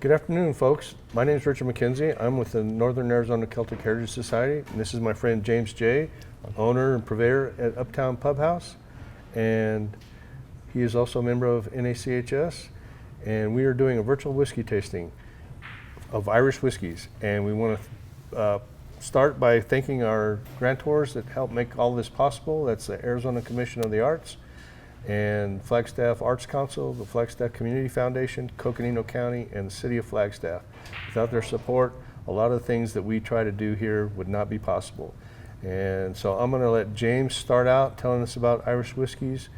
Good afternoon, folks. My name is Richard McKenzie. I'm with the Northern Arizona Celtic Heritage Society, and this is my friend James J., owner and purveyor at Uptown Pub House, and he is also a member of NACHS, and we are doing a virtual whiskey tasting of Irish whiskeys, and we want to start by thanking our grantors that helped make all this possible. That's the Arizona Commission of the Arts and Flagstaff Arts Council, the Flagstaff Community Foundation, Coconino County, and the City of Flagstaff. Without their support, a lot of the things that we try to do here would not be possible. And so I'm going to let James start out telling us about Irish whiskeys.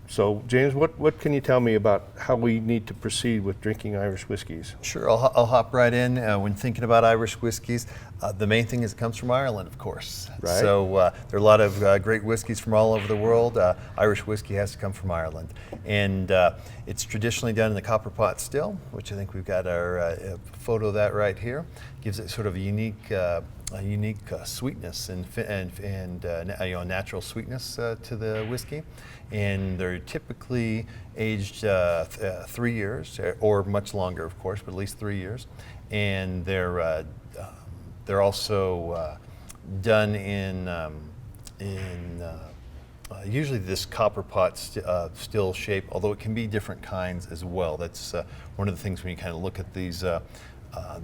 So James, what can you tell me about how we need to proceed with drinking Irish whiskeys? Sure, I'll hop right in. When thinking about Irish whiskeys, the main thing is it comes from Ireland, of course. Right. So there are a lot of great whiskeys from all over the world. Irish whiskey has to come from Ireland. And it's traditionally done in the copper pot still, which I think we've got our photo of that right here. Gives it sort of a unique sweetness and natural sweetness to the whiskey. And they're typically aged 3 years, or much longer, of course, but at least 3 years. And they're also done in usually this copper pot still shape, although it can be different kinds as well. That's one of the things when you kind of look at these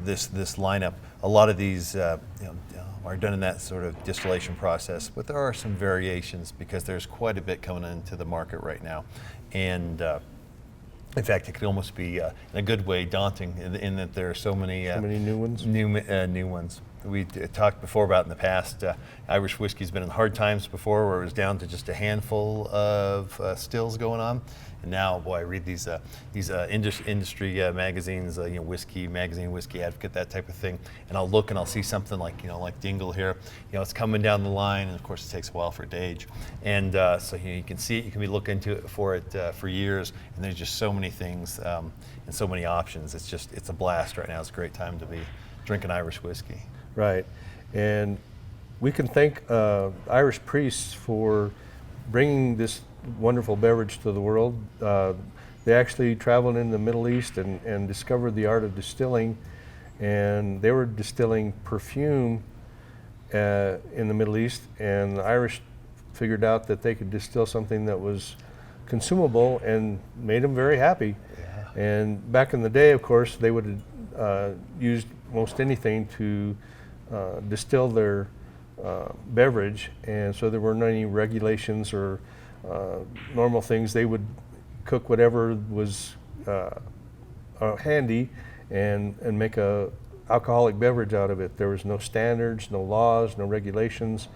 this lineup. A lot of these are done in that sort of distillation process, but there are some variations because there's quite a bit coming into the market right now. And in fact, it could almost be, in a good way, daunting in that there are so many new ones. New ones. We talked before about in the past, Irish whiskey's been in hard times before where it was down to just a handful of stills going on. And now, boy, I read these industry magazines, Whiskey Magazine, Whiskey Advocate, that type of thing, and I'll look and I'll see something like Dingle here. It's coming down the line, and of course it takes a while for it to age. And so you can see it, you can be looking for it for years, and there's just so many things and so many options. It's a blast right now. It's a great time to be drinking Irish whiskey. Right, and we can thank Irish priests for bringing this wonderful beverage to the world. They actually traveled in the Middle East and discovered the art of distilling, and they were distilling perfume in the Middle East, and the Irish figured out that they could distill something that was consumable and made them very happy. Yeah. And back in the day, of course, they would have used most anything to distill their beverage, and so there weren't any regulations or normal things. They would cook whatever was handy and make a alcoholic beverage out of it. There was no standards, no laws, no regulations.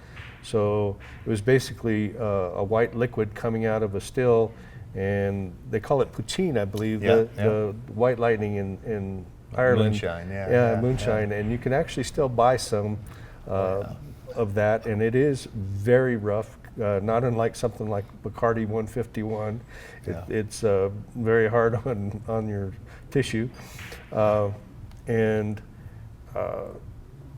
So it was basically a white liquid coming out of a still, and they call it poutine, I believe, the white lightning in Ireland. Moonshine, moonshine, and you can actually still buy some of that, and it is very rough, not unlike something like Bacardi 151. It's very hard on your tissue, and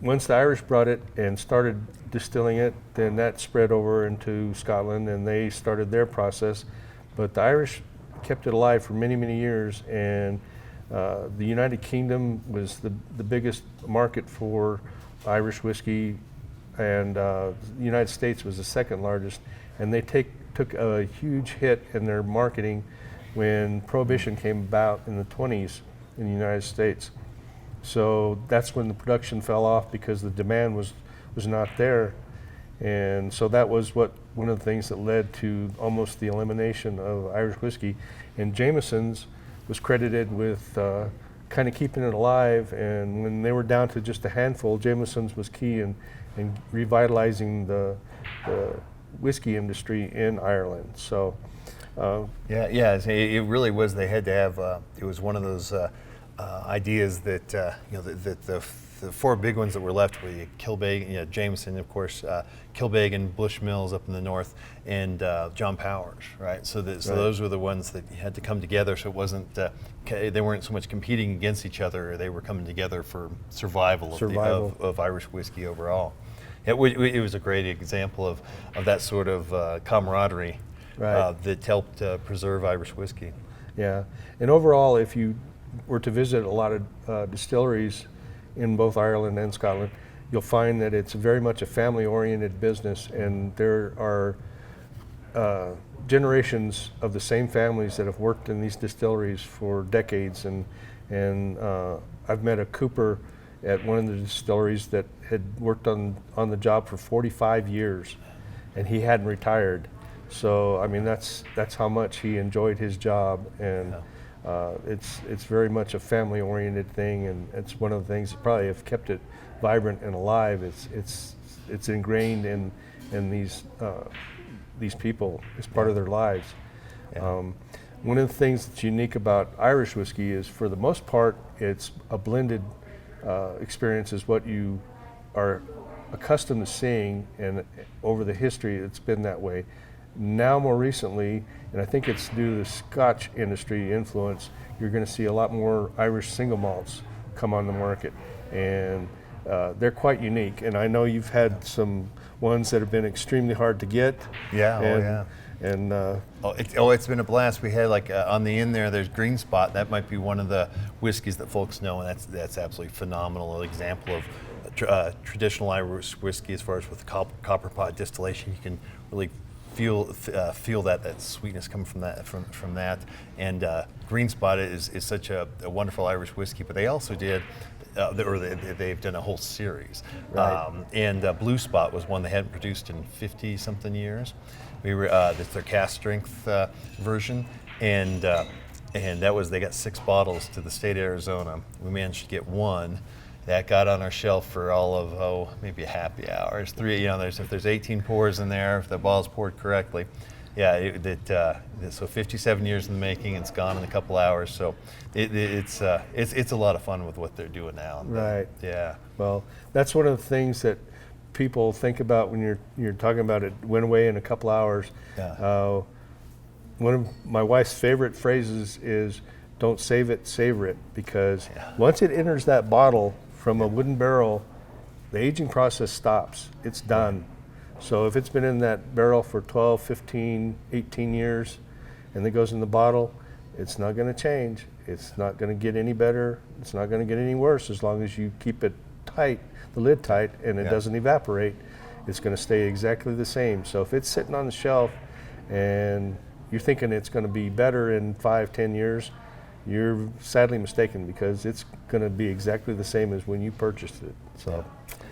once the Irish brought it and started distilling it, then that spread over into Scotland, and they started their process. But the Irish kept it alive for many, many years, and the United Kingdom was the biggest market for Irish whiskey, and the United States was the second largest, and they took a huge hit in their marketing when Prohibition came about in the 20s in the United States. So that's when the production fell off because the demand was not there, and so that was one of the things that led to almost the elimination of Irish whiskey. And Jameson's was credited with kind of keeping it alive, and when they were down to just a handful, Jameson's was key in revitalizing the whiskey industry in Ireland. So it really was. They had to have. It was one of those ideas that the four big ones that were left were Kilbeggan, Jameson, of course, Kilbeggan, Bushmills up in the north, and John Powers, right? So those were the ones that had to come together. So it wasn't they weren't so much competing against each other; they were coming together for survival. Of Irish whiskey overall. It was a great example of that sort of camaraderie that helped preserve Irish whiskey. Yeah, and overall, if you were to visit a lot of distilleries in both Ireland and Scotland, you'll find that it's very much a family-oriented business, and there are generations of the same families that have worked in these distilleries for decades. And I've met a cooper at one of the distilleries that had worked on the job for 45 years, and he hadn't retired. So I mean, that's how much he enjoyed his job, and it's very much a family-oriented thing, and it's one of the things that probably have kept it vibrant and alive. It's ingrained in these people as part of their lives. Yeah. One of the things that's unique about Irish whiskey is, for the most part, it's a blended experience, is what you are accustomed to seeing, and over the history it's been that way. Now more recently, and I think it's due to the Scotch industry influence, you're going to see a lot more Irish single malts come on the market, and they're quite unique. And I know you've had some ones that have been extremely hard to get. Yeah, and, yeah. And It's been a blast. We had on the end there's Green Spot. That might be one of the whiskeys that folks know, and that's absolutely phenomenal. An example of traditional Irish whiskey as far as with copper pot distillation. You can really feel that sweetness coming from that. And Green Spot is such a wonderful Irish whiskey. But they also did. They've done a whole series. Right. And Blue Spot was one they hadn't produced in 50-something years. That's their cask strength version, and they got 6 bottles to the state of Arizona. We managed to get one that got on our shelf for all of maybe a happy hour. It's 3, if there's 18 pours in there, if the bottle's poured correctly. Yeah, so 57 years in the making, it's gone in a couple hours. So it's a lot of fun with what they're doing now. right. Yeah. Well, that's one of the things that people think about when you're talking about it went away in a couple hours. Yeah. One of my wife's favorite phrases is, "Don't save it, savor it," because once it enters that bottle from a wooden barrel, the aging process stops. It's done. So if it's been in that barrel for 12, 15, 18 years, and it goes in the bottle, it's not going to change. It's not going to get any better. It's not going to get any worse, as long as you keep it tight, the lid tight, and it doesn't evaporate. It's going to stay exactly the same. So if it's sitting on the shelf and you're thinking it's going to be better in 5, 10 years, you're sadly mistaken, because it's going to be exactly the same as when you purchased it. So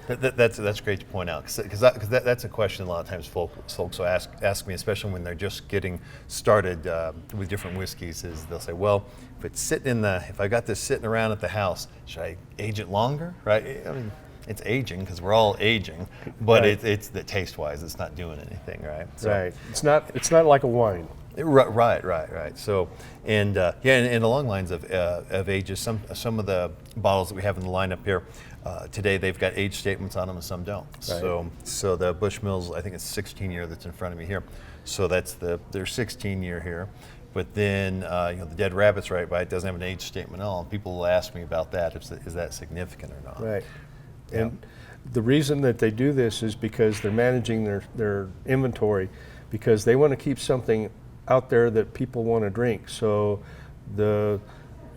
that's great to point out, because that's a question a lot of times folks will ask me, especially when they're just getting started with different whiskeys. Is they'll say, well, if I got this sitting around at the house, should I age it longer? Right? I mean, it's aging because we're all aging, but Right. it's the taste-wise, it's not doing anything, right? So, right. It's not like a wine. Right. So, and along lines of ages, some of the bottles that we have in the lineup here today, they've got age statements on them, and some don't. Right. So the Bushmills, I think it's 16 year that's in front of me here. So that's their 16 year here. But then the Dead Rabbit's right by it doesn't have an age statement at all. And people will ask me about that. Is that significant or not? Right. Yeah. And the reason that they do this is because they're managing their inventory, because they want to keep something out there that people want to drink. So the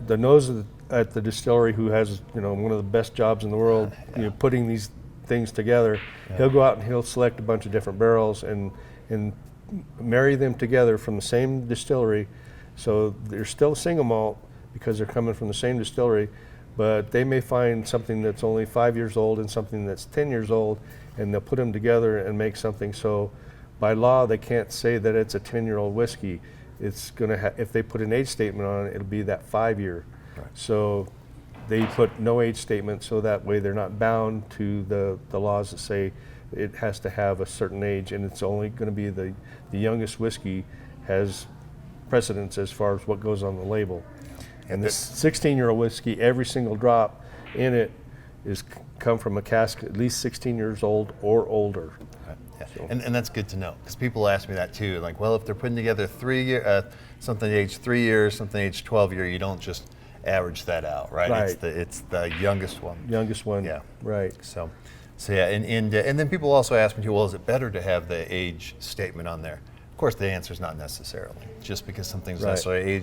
nose at the distillery, who has one of the best jobs in the world, putting these things together, he'll go out and he'll select a bunch of different barrels and marry them together from the same distillery. So they're still single malt because they're coming from the same distillery, but they may find something that's only 5 years old and something that's 10 years old, and they'll put them together and make something. So by law, they can't say that it's a 10-year-old whiskey. It's gonna if they put an age statement on it, it'll be that 5-year. Right. So they put no age statement, so that way they're not bound to the laws that say it has to have a certain age, and it's only going to be the youngest whiskey has precedence as far as what goes on the label. And this 16-year-old whiskey, every single drop in it is come from a cask at least 16 years old or older. Yeah. So. And that's good to know, because people ask me that too. Like, well, if they're putting together something aged 3 years, something aged 12 years, you don't just average that out, right? Right. It's the youngest one. Youngest one. Yeah. Right. So yeah, and then people also ask me too, well, is it better to have the age statement on there? course, the answer is not necessarily. Just because something's Right. necessarily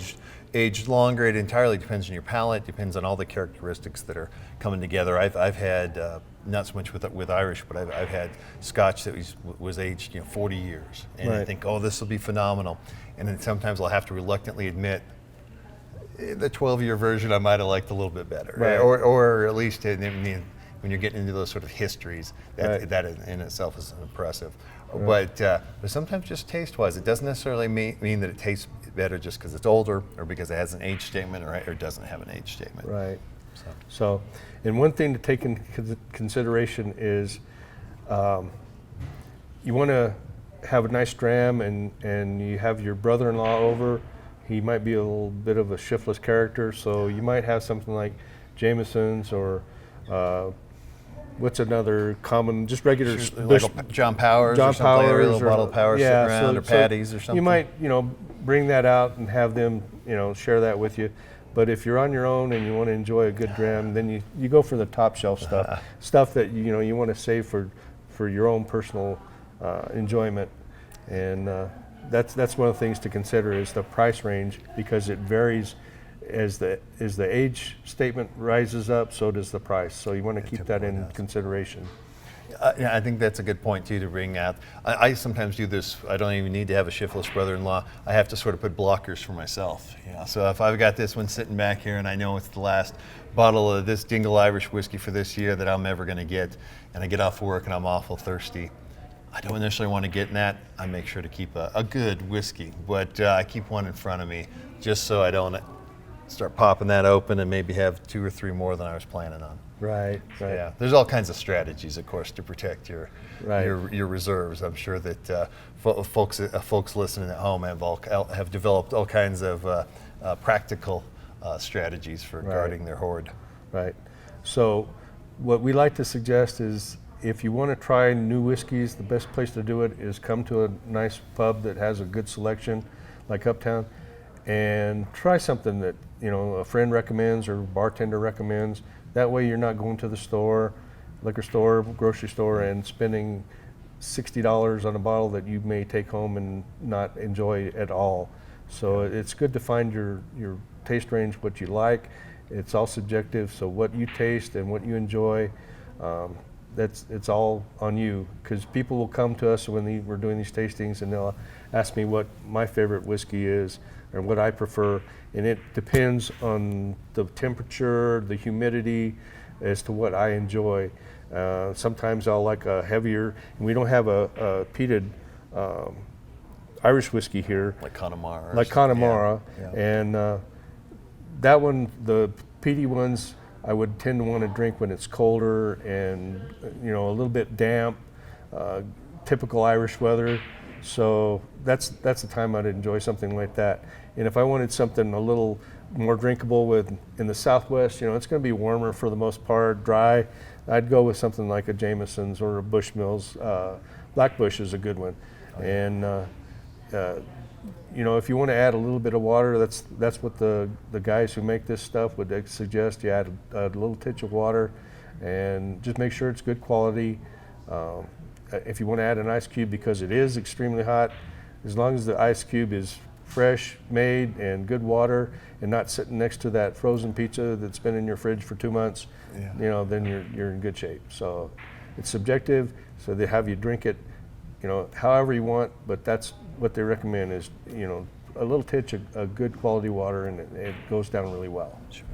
aged longer, it entirely depends on your palate, depends on all the characteristics that are coming together. I've had, not so much with Irish, but I've had Scotch that was aged 40 years. And I Right. think, oh, this will be phenomenal. And then sometimes I'll have to reluctantly admit, the 12-year version I might have liked a little bit better. Right. Or at least when you're getting into those sort of histories, Right. that in itself is impressive. But sometimes just taste-wise, it doesn't necessarily mean that it tastes better just because it's older or because it has an age statement or doesn't have an age statement. Right. So, and one thing to take into consideration is you want to have a nice dram and you have your brother-in-law over. He might be a little bit of a shiftless character, so you might have something like Jameson's or what's another common, just regular Like John Powers or something, or a little bottle of Powers sitting around, or Patty's or something. You might, bring that out and have them, share that with you. But if you're on your own and you want to enjoy a good dram, then you go for the top shelf stuff, stuff that you want to save for your own personal enjoyment. And that's one of the things to consider is the price range, because it varies as the age statement rises up, so does the price. So you want to keep that in consideration. Yeah, I think that's a good point too to bring out. I sometimes do this. I don't even need to have a shiftless brother-in-law. I have to sort of put blockers for myself. So if I've got this one sitting back here and I know it's the last bottle of this Dingle Irish whiskey for this year that I'm ever going to get, and I get off work and I'm awful thirsty, I don't necessarily want to get in that. I make sure to keep a good whiskey, but I keep one in front of me just so I don't start popping that open and maybe have 2 or 3 more than I was planning on. Right. So, yeah, there's all kinds of strategies, of course, to protect your reserves. I'm sure that folks listening at home have developed all kinds of practical strategies for guarding their hoard. Right. So what we like to suggest is, if you want to try new whiskeys, the best place to do it is come to a nice pub that has a good selection, like Uptown, and try something that a friend recommends or bartender recommends. That way you're not going to the store, liquor store, grocery store, and spending $60 on a bottle that you may take home and not enjoy at all. So it's good to find your taste range, what you like. It's all subjective, so what you taste and what you enjoy, it's all on you, because people will come to us when we're doing these tastings and they'll ask me what my favorite whiskey is or what I prefer, and it depends on the temperature, the humidity, as to what I enjoy. Sometimes I'll like a heavier, and we don't have a peated Irish whiskey here. Like Connemara. Like Connemara, Yeah. and that one, the peaty ones, I would tend to want to drink when it's colder and a little bit damp, typical Irish weather. So that's the time I'd enjoy something like that. And if I wanted something a little more drinkable in the Southwest, it's going to be warmer for the most part, dry, I'd go with something like a Jameson's or a Bushmills. Black Bush is a good one. And if you want to add a little bit of water, that's what the guys who make this stuff would suggest. You add a little titch of water, and just make sure it's good quality. If you want to add an ice cube, because it is extremely hot, as long as the ice cube is fresh made and good water and not sitting next to that frozen pizza that's been in your fridge for 2 months, then you're in good shape. So it's subjective, so they have you drink it however you want, but that's what they recommend is a little titch of good quality water, and it goes down really well. Sure.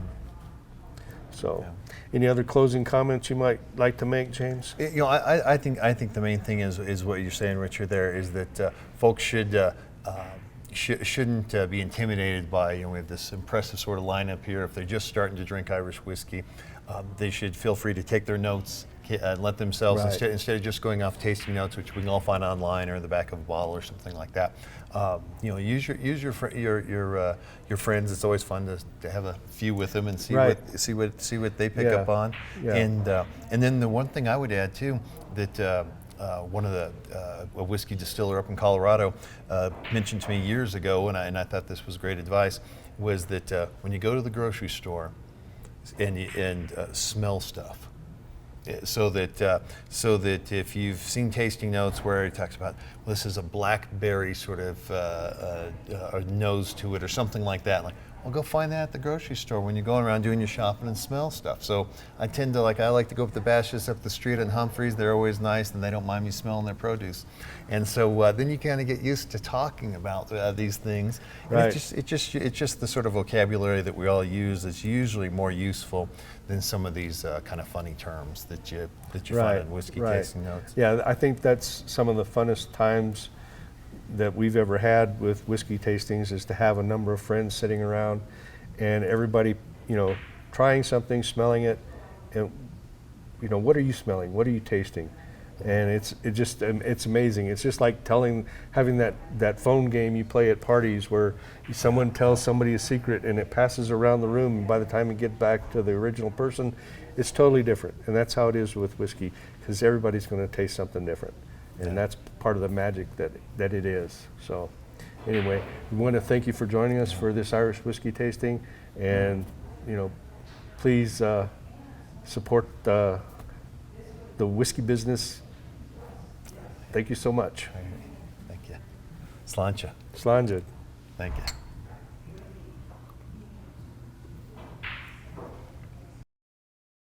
So any other closing comments you might like to make, James? I think the main thing is what you're saying, Richard, there is that folks shouldn't be intimidated by, we have this impressive sort of lineup here. If they're just starting to drink Irish whiskey, they should feel free to take their notes and let themselves, instead of just going off tasting notes, which we can all find online or in the back of a bottle or something like that. Use your friends. It's always fun to have a few with them and see what they pick up on. Yeah. And then the one thing I would add too, that one of a whiskey distiller up in Colorado mentioned to me years ago, and I thought this was great advice, was that when you go to the grocery store and smell stuff, So that if you've seen tasting notes where it talks about, well, this is a blackberry sort of a nose to it or something like that, like, well, go find that at the grocery store when you're going around doing your shopping and smell stuff. So I tend to I like to go up to Bashas' up the street on Humphreys. They're always nice and they don't mind me smelling their produce. And so then you kind of get used to talking about these things. And Right. it's just the sort of vocabulary that we all use that's usually more useful than some of these kind of funny terms that you find in whiskey tasting notes. Yeah, I think that's some of the funnest times that we've ever had with whiskey tastings, is to have a number of friends sitting around and everybody, trying something, smelling it, and what are you smelling? What are you tasting? And it's amazing. It's just like having that phone game you play at parties where someone tells somebody a secret and it passes around the room, and by the time you get back to the original person, it's totally different. And that's how it is with whiskey, because everybody's going to taste something different. And that's part of the magic that it is. So anyway, we want to thank you for joining us for this Irish whiskey tasting, and please support the whiskey business. Thank you so much. Thank you. Sláinte. Slánja. Thank you.